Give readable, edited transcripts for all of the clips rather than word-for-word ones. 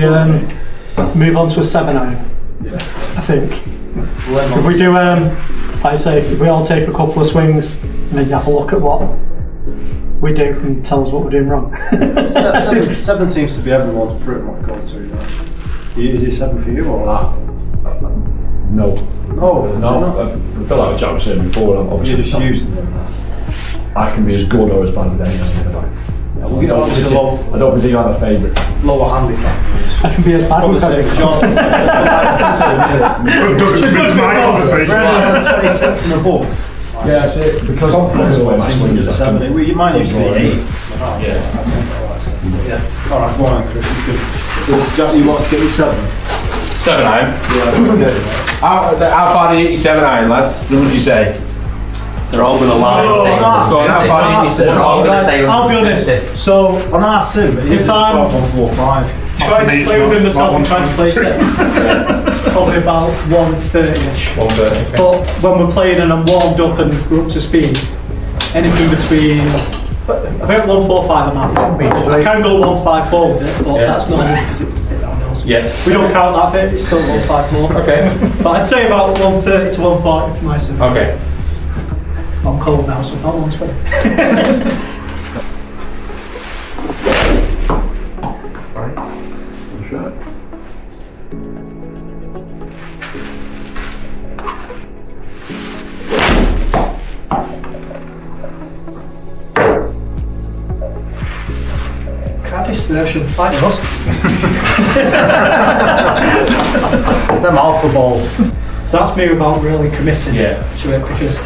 Move on to a 7 iron. Yeah. I think. If we do, like I say, if we all take a couple of swings and then you have a look at what we do and tell us what we're doing wrong. Seven seems to be everyone's pretty much go-to. Is it 7 for you or that? No. No. I feel like Jack was saying before. You're just used to them. I can be as good or as bad as anyone. I don't particularly have a favourite. Lower handicap. I can be as bad with everything. Doesn't fit my conversation. 26 and above. Yeah, that's it. Because I'm mine used to be 8. Yeah. Alright, go on, Chris. Jack, you want to get your 7? 7 iron? Yeah. How far do you hit your 7 iron, lads? What would you say? They're all going to lie and say Go on, how far do you hit your 7 They're all going to say I'll be honest. So, on our sim, if I'm 145. trying to play within myself and trying to play safe, probably about 130-ish. 130. But when we're playing and I'm warmed up and we're up to speed, anything between, I think 145 I'm happy. I can go 154 with it, but that's not because it's downhill. Yeah. We don't count that bit, it's still 154. Okay. But I'd say about 130 to 140 for my sim. Okay. I'm cold now, so about 120. Dispersion, like us. It's them alpha balls. That's me about really committing to it because.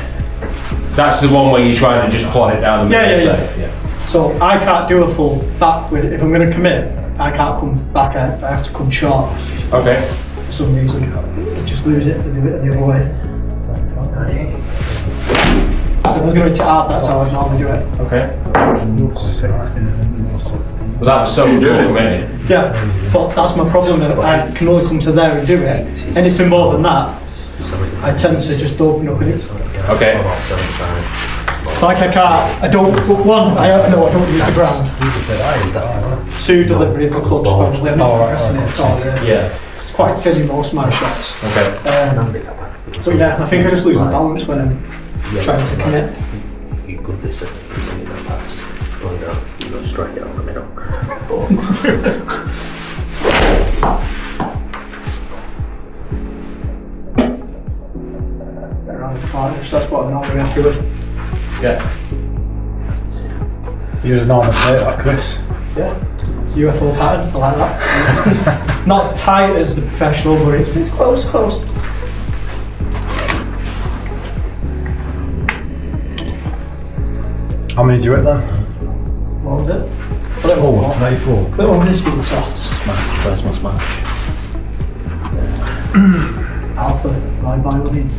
That's the one where you're trying to just plot it down the middle. Yeah. So I can't do a full back with it. If I'm going to commit, I can't come back out. I have to come short. Okay. For some reason, I just lose it and do it the other way. So if I was going to hit it hard, that's how I normally do it. Okay. Was that so good for me? Yeah, but that's my problem. I can only come to there and do it. Anything more than that, I tend to just open up and Okay. it's like I don't use the ground. 2, delivery of the clubs when I'm not pressing it at all. Yeah. It's quite thin in most of my shots. Okay. But yeah, I think I just lose my balance when I'm trying to commit. You could be second in the past. Oh no, you got to strike it on the middle. Around 5, that's what I'm normally happy with. Yeah. You're a normal player, like Chris. Yeah. UFO pattern, I like that. Not as tight as the professional, but it's close. How many do you hit then? What was it? A little more. 94. A little more this being softs. First one smash. Alpha, by all means.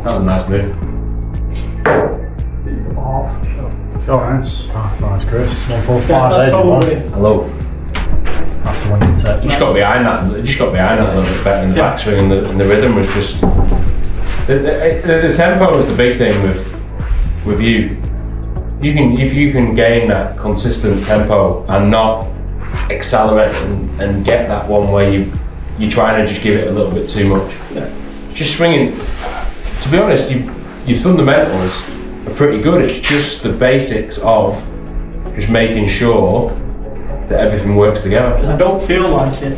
That was a nice move. Sure, nice, Chris. 145, Yes, there's that's your one. probably. Hello. That's the one you take. You just got behind that a little bit better in the backswing and the rhythm was just. The tempo was the big thing with you. If you can gain that consistent tempo and not accelerate and get that one where you're trying to just give it a little bit too much. Yeah. Just swinging. To be honest, your fundamentals are pretty good. It's just the basics of just making sure that everything works together. Because I don't feel like it.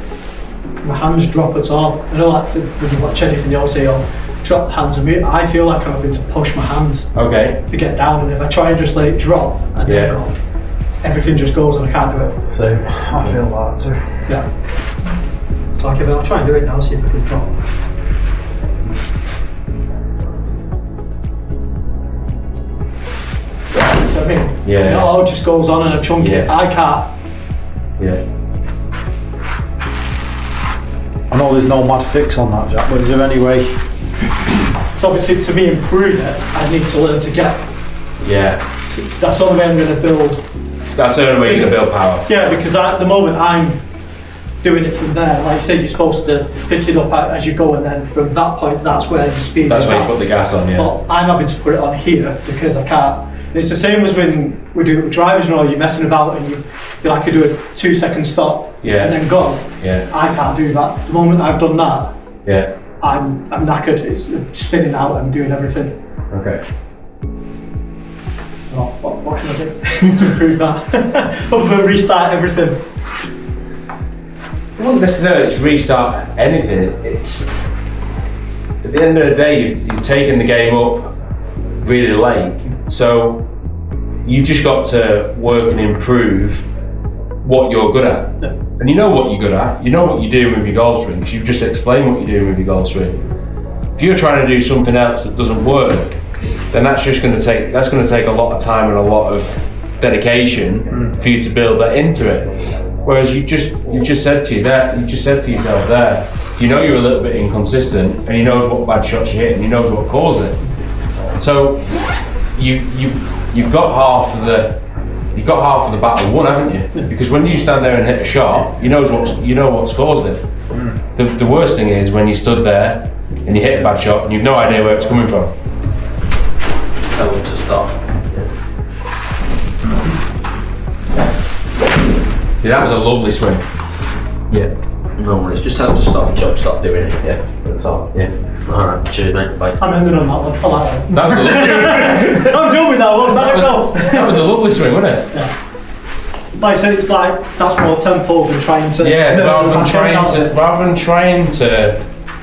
My hands drop at all. I don't like to, when you watch anything else say, oh, drop the hands. I feel like I'm having to push my hands Okay. to get down, and if I try and just let it drop and then go, everything just goes and I can't do it. So, I feel that too. Yeah. So I'll try and do it now, see if I can drop. So I mean, it all just goes on and I chunk it. I can't. Yeah. I know there's no mad fix on that, Jack, but is there any way? So obviously to me improve it, I need to learn to get. Yeah. That's the only way I'm going to build. That's the only way to build power. Yeah, because at the moment I'm doing it from there. Like you say, you're supposed to pick it up as you go, and then from that point, that's where the speed That's is where you at. put the gas on, yeah. But I'm having to put it on here because I can't. And it's the same as when we do it with drivers, you know, you're messing about and you like to do a 2-second stop Yeah. and then go. Yeah. I can't do that. The moment I've done that, Yeah. I'm knackered. It's spinning out and doing everything. Okay. So what can I do to improve that? Other than restart everything. It wouldn't necessarily restart anything. It's at the end of the day, you've taken the game up really late, so you've just got to work and improve what you're good at. Yeah. And you know what you're good at. You know what you're doing with your golf swing. You've just explained what you're doing with your golf swing. If you're trying to do something else that doesn't work, then that's going to take a lot of time and a lot of dedication for you to build that into it. Whereas you just said to yourself there, you know you're a little bit inconsistent, and he knows what bad shots you hit, and he knows what caused it. So you've got half of the battle won, haven't you? Because when you stand there and hit a shot, you know what's caused it. The worst thing is when you stood there and you hit a bad shot and you've no idea where it's coming from. Tell them to stop. Yeah, that was a lovely swing. Yeah. No worries. Just tell them to stop. Stop doing it. Yeah. That's all. Yeah. All right. Cheers, mate. Bye. I'm ending on that one. I like that. That was a lovely I'm done with that one. Let it go. That was a lovely swing, wasn't it? Like I said, it's like that's more tempo than trying to. Yeah, rather than trying to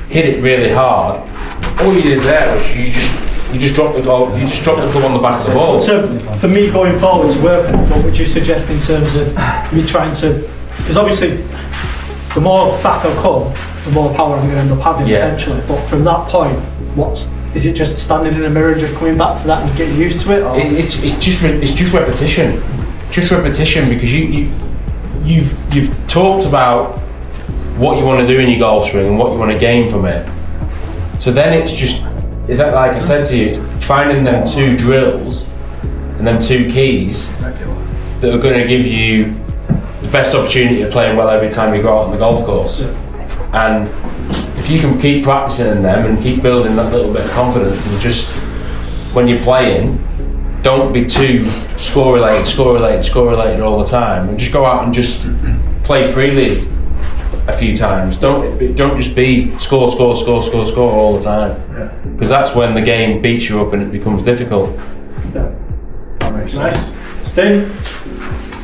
hit it really hard, all you did there was you just dropped the club on the back of the ball. So for me going forward to work on it, what would you suggest in terms of me trying to? Because obviously, the more back I come, the more power I'm going to end up having eventually. But from that point, is it just standing in a mirror and just coming back to that and getting used to it? Or? It's just repetition. Just repetition, because you've talked about what you want to do in your golf swing and what you want to gain from it. So then it's that, like I said to you, finding them 2 drills and them 2 keys that are going to give you the best opportunity of playing well every time you go out on the golf course. And if you can keep practicing them and keep building that little bit of confidence, and just when you're playing, don't be too score related all the time, and just go out and just play freely a few times. Don't just be score all the time, because that's when the game beats you up and it becomes difficult. That makes sense. Nice. Steve,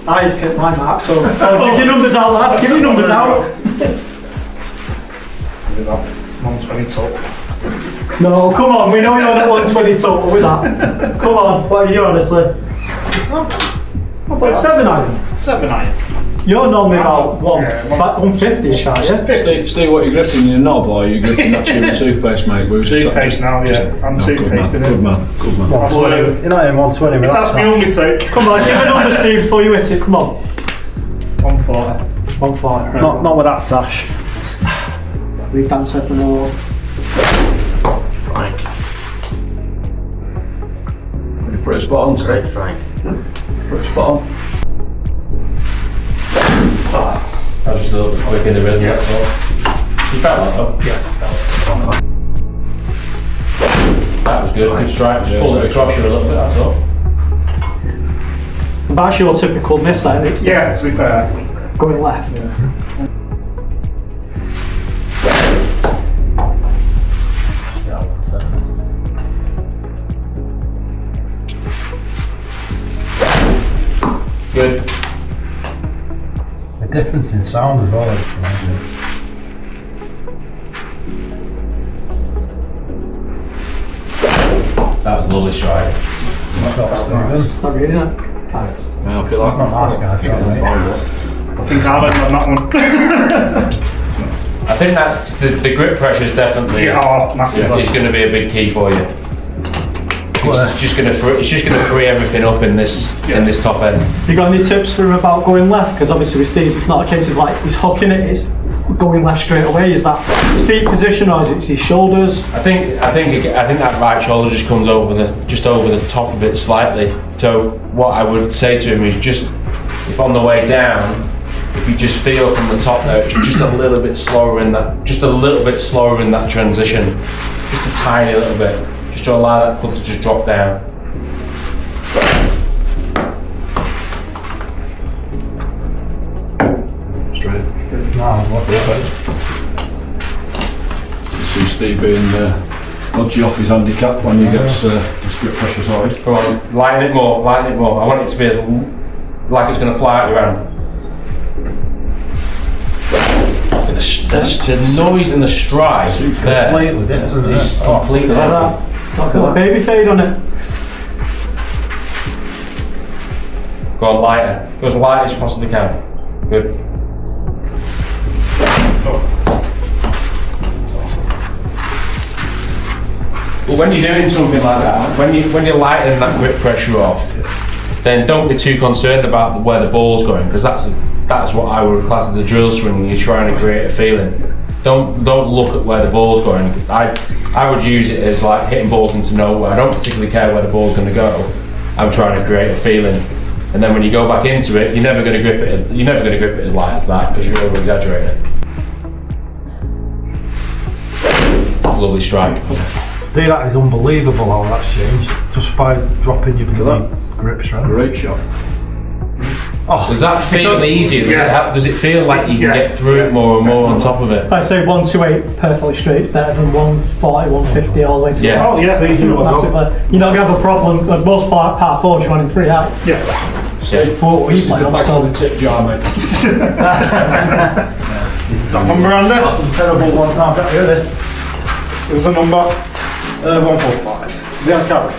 I hit my mark, so give your numbers out, lad. Give your numbers out. 120 top. No, come on, we know you're on at 120 total with that. Come on, what are you honestly? What, 7 iron? 7 iron. You're normally about 150, aren't you? Steve, what are you gripping? You're not a boy, you're gripping that toothpaste, mate. Toothpaste now, yeah. I'm toothpasting it. Good man. 120. You're not in 120 with That's that. my only take. Come on, give a number, Steve, before you hit it. Come on. 140. 140. Not with that tash. Leave that 7 or. Strike. Pretty spot on, Straight strike. pretty spot on. I was just a little bit quick in the rhythm, that's all. You felt that though? Yeah. That was good, good strike. Just pulled it across you a little bit, that's all. That's your typical miss, that it's Yeah, to be fair. going left. Good. The difference in sound as well. That was a lovely strike. It's not really, isn't it? Yeah, I feel like Not nice guy, actually. I think I've had on that one. I think that the grip pressure is definitely Massively. is going to be a big key for you. It's just going to free everything up in this top end. You got any tips for him about going left? Because obviously with Steve, it's not a case of like he's hooking it; it's going left straight away. Is that his feet position or is it his shoulders? I think that right shoulder just comes over the top of it slightly. So what I would say to him is just, if on the way down if you just feel from the top there, it's just a little bit slower in that, transition, just a tiny little bit, just to allow that club to just drop down. Straight. Perfect. See Steve being nudgy off his handicap when he gets the grip pressure side. Come on, lighten it more. I want it to be as like it's going to fly out your hand. The noise and the stride there is completely different. Got a baby fade on it. Go on, lighter. Go as light as you possibly can. Good. But when you're doing something like that, when you're lightening that grip pressure off, then don't be too concerned about where the ball's going, because that's what I would class as a drill swing. You're trying to create a feeling. Don't look at where the ball's going. I would use it as like hitting balls into nowhere. I don't particularly care where the ball's going to go. I'm trying to create a feeling, and then when you go back into it, you're never going to grip it as light as that, because you're over exaggerating it. Lovely strike. Steve, that is unbelievable how that's changed just by dropping your grip strength. Great shot. Oh, Does that feel easier? Does it feel like you can get through it more and more on top of it? I say 128 perfectly straight is better than 140, 150 all the way to Yeah. Oh yeah, massively. You're not going to have a problem. At most par 4s, you're running 3 out. Yeah. Steve, For what you play on, back so on the tip jar, mate. That one, Miranda. that's some terrible ones now, can't hear it. It was a number. 145. We have carry.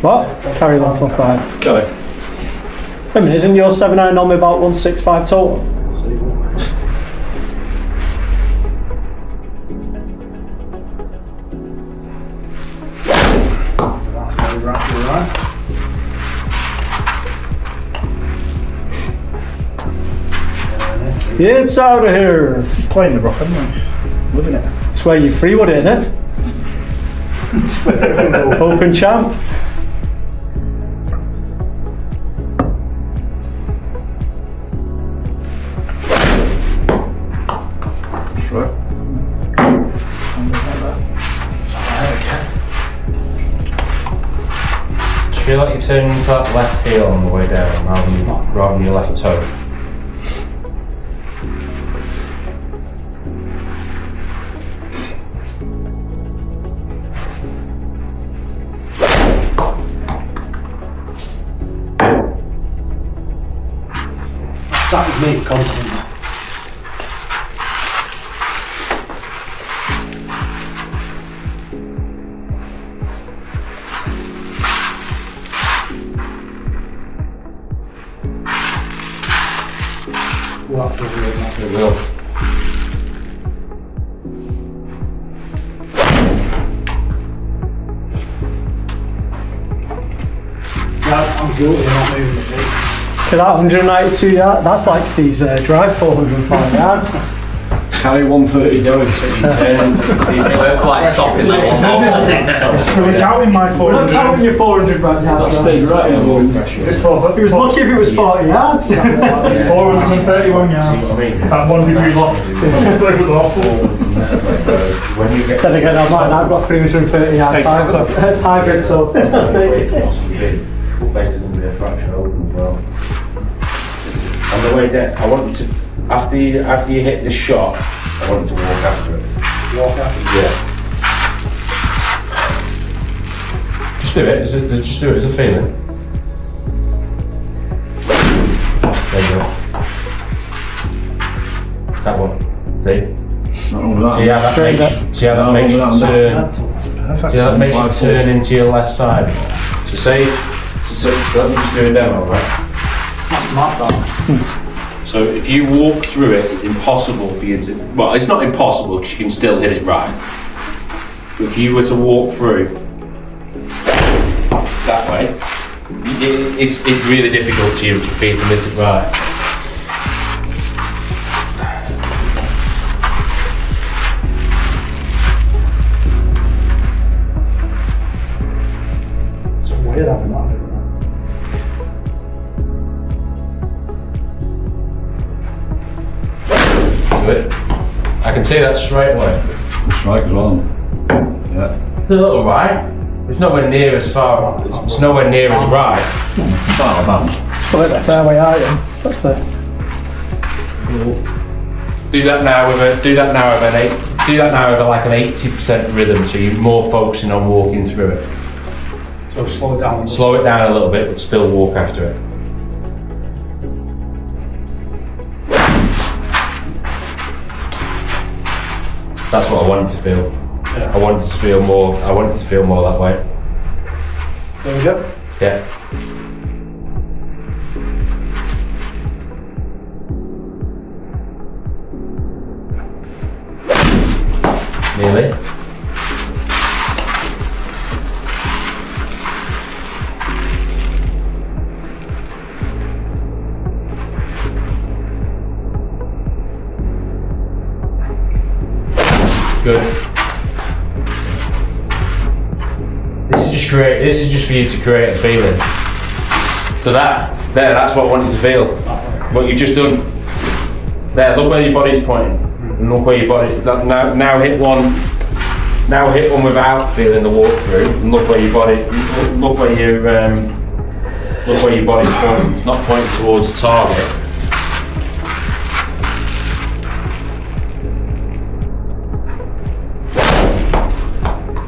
what? Carry 145. Kelly. Wait a minute, isn't your 7-iron normally about 165 total? It's out of here. Playing the rough, anyway. Living it. It's where you free wood, isn't it? Open champ. Sure. Do you feel like you're turning into that left heel on the way down rather than your left toe? That is me constantly. Well, that feels weird, that. It will. Yeah, I'm guilty of not moving the feet. Look at that 192 yards. That's like Steve's drive, 405 yards. Carry 130 going. We're quite stopping that. We're counting my Not 400. counting your 400 yards. That's stayed right on low pressure. He was lucky if it was 40 yards. It's 431 yards. At 1 degree loft. It was awful. When you get Then again, I've got 330 yards hybrid, so I'll take it. full face is going to be a fraction open as well. On the way down, I want you to, after you hit this shot, I want you to walk after it. Walk after. Yeah. Just do it. Just do it as a feeling. There you go. That one. See? Not only that. See how that makes you turn. See how that makes you turn into your left side. So say, let me just do a demo, right? So if you walk through it, it's impossible for you to, well, it's not impossible because you can still hit it right. If you were to walk through that way, it's really difficult for you to miss it right. It's weird having that. see that straight away. The strike as well. Yeah. It's a little right. It's nowhere near as far. It's nowhere near as right. It's out of bounds. Still hit the fairway iron. That's the. Do that now with like an 80% rhythm, so you're more focusing on walking through it. So slow it down. Slow it down a little bit, but still walk after it. That's what I wanted to feel. Yeah. I wanted to feel more that way. There we go. Yeah. Nearly. Good. This is just for you to create a feeling. So that's what I want you to feel. What you've just done. There, look where your body's pointing. And look where your body. Now hit one. Now hit one without feeling the walk through. And look where your body. Look where your body's pointing. It's not pointing towards the target.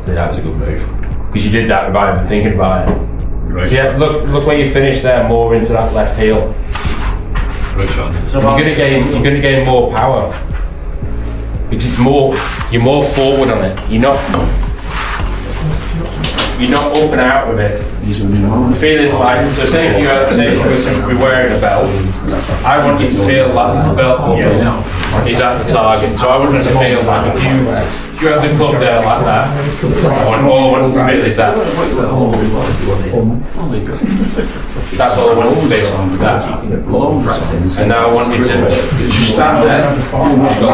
That was a good move. Because you did that without even thinking about it. Right. So yeah, look where you finished there, more into that left heel. Great shot. You're gonna gain more power. Because you're more forward on it. You're not up and out with it. Feeling like, so say if you were wearing a belt, I want you to feel like the belt is at the target. So I want you to feel like if you have the club there like that, all I want you to feel is that. That's all I want you to feel, that. And now I want you to just stand there, just go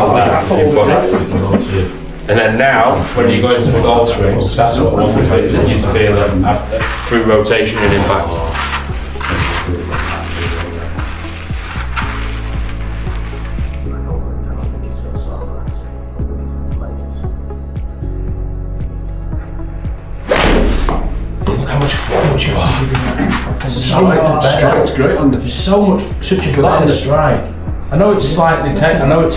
like that, your body. And then now, when you go into the golf swing, that's what I want you to feel through rotation and impact. Look how much forward you are. So much better. Strike's great under. There's such a better strike. I know it's slightly tailored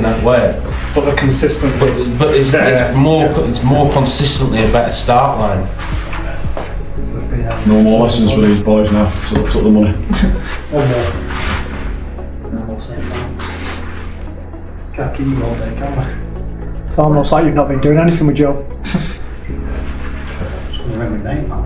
that way. But the consistent. But it's more consistently a better start line. No more lessons for these boys now. So took the money. Can't keep you all day, can we? It's almost like you've not been doing anything with Joe. Just gonna remember my name, man.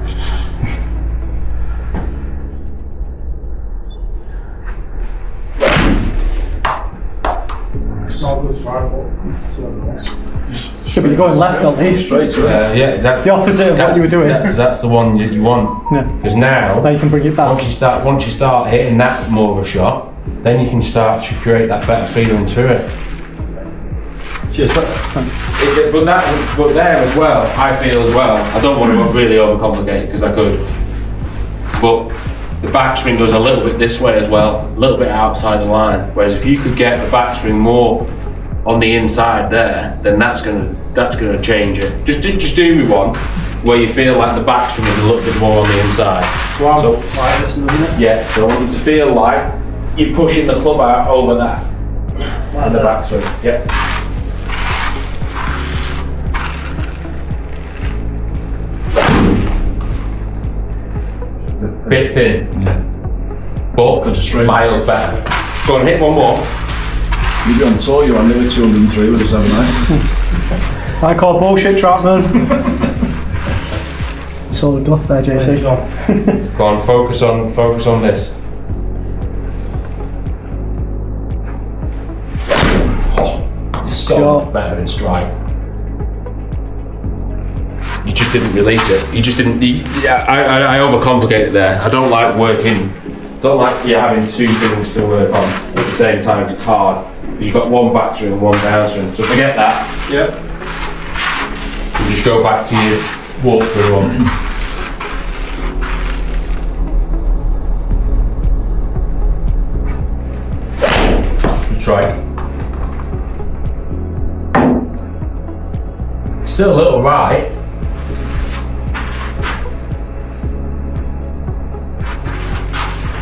Should be going left at least. Straight away. Yeah, that's The opposite of what you were doing. That's the one that you want. Yeah. Because now you can bring it back. once you start hitting that more of a shot, then you can start to create that better feeling through it. Cheers. But there as well, I feel as well. I don't want to really overcomplicate because I could. But the backswing goes a little bit this way as well, a little bit outside the line. Whereas if you could get the backswing more on the inside there, then that's gonna change it. Just do me one where you feel like the backswing is a little bit more on the inside. So like this in a minute. Yeah, so I want you to feel like you're pushing the club out over that and the backswing. Yeah. Bit thin, but miles better. Go on, hit one more. You'd be on tour, you're on nearly 203 with a 7-9. I call bullshit, trap man. It's all the guff there, JC. Go on, focus on this. Oh, so much better in strike. You just didn't release it. You just didn't. I overcomplicated there. I don't like you having two things to work on at the same time. It's hard. You've got one backswing and one downswing. So forget that. Yep. You just go back to your walk through one. Try. Still a little right.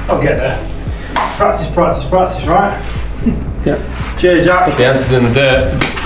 I'll get there. Practice, practice, practice, right? Yeah. Cheers, Jack. The answer's in the dirt.